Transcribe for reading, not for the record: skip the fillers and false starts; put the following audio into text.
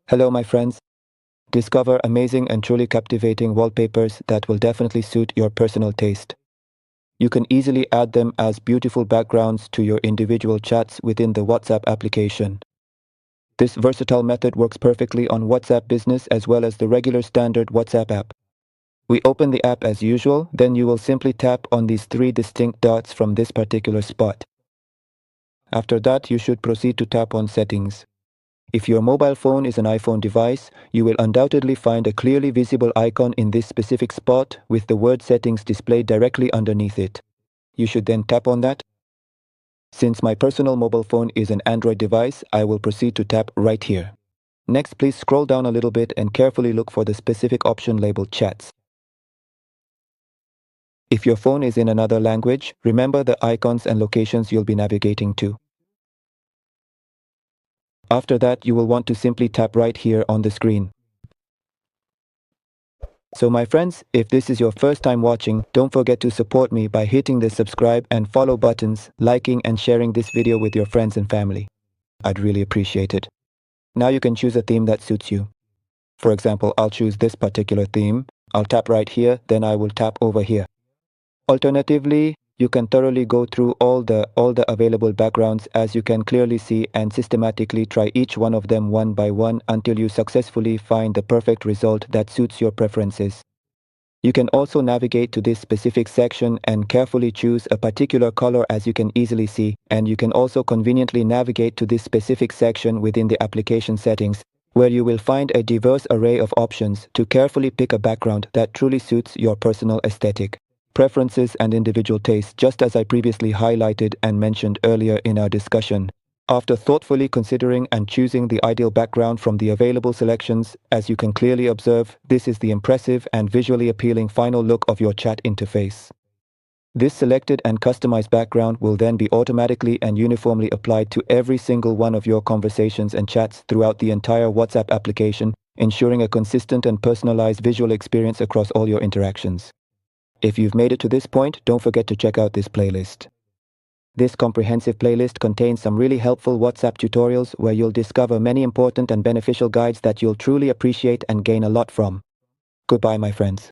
Hello, my friends. Discover amazing and truly captivating wallpapers that will definitely suit your personal taste. You can easily add them as beautiful backgrounds to your individual chats within the WhatsApp application. This versatile method works perfectly on WhatsApp Business as well as the regular standard WhatsApp app. We open the app as usual, then you will simply tap on these three distinct dots from this particular spot. After that, you should proceed to tap on Settings. If your mobile phone is an iPhone device, you will undoubtedly find a clearly visible icon in this specific spot with the word Settings displayed directly underneath it. You should then tap on that. Since my personal mobile phone is an Android device, I will proceed to tap right here. Next, please scroll down a little bit and carefully look for the specific option labeled Chats. If your phone is in another language, remember the icons and locations you'll be navigating to. After that, you will want to simply tap right here on the screen. So my friends, if this is your first time watching, don't forget to support me by hitting the subscribe and follow buttons, liking and sharing this video with your friends and family. I'd really appreciate it. Now you can choose a theme that suits you. For example, I'll choose this particular theme. I'll tap right here, then I will tap over here. Alternatively, you can thoroughly go through all the available backgrounds as you can clearly see and systematically try each one of them one by one until you successfully find the perfect result that suits your preferences. You can also navigate to this specific section and carefully choose a particular color as you can easily see, and you can also conveniently navigate to this specific section within the application settings where you will find a diverse array of options to carefully pick a background that truly suits your personal aesthetic, preferences and individual tastes, just as I previously highlighted and mentioned earlier in our discussion. After thoughtfully considering and choosing the ideal background from the available selections, as you can clearly observe, this is the impressive and visually appealing final look of your chat interface. This selected and customized background will then be automatically and uniformly applied to every single one of your conversations and chats throughout the entire WhatsApp application, ensuring a consistent and personalized visual experience across all your interactions. If you've made it to this point, don't forget to check out this playlist. This comprehensive playlist contains some really helpful WhatsApp tutorials where you'll discover many important and beneficial guides that you'll truly appreciate and gain a lot from. Goodbye, my friends.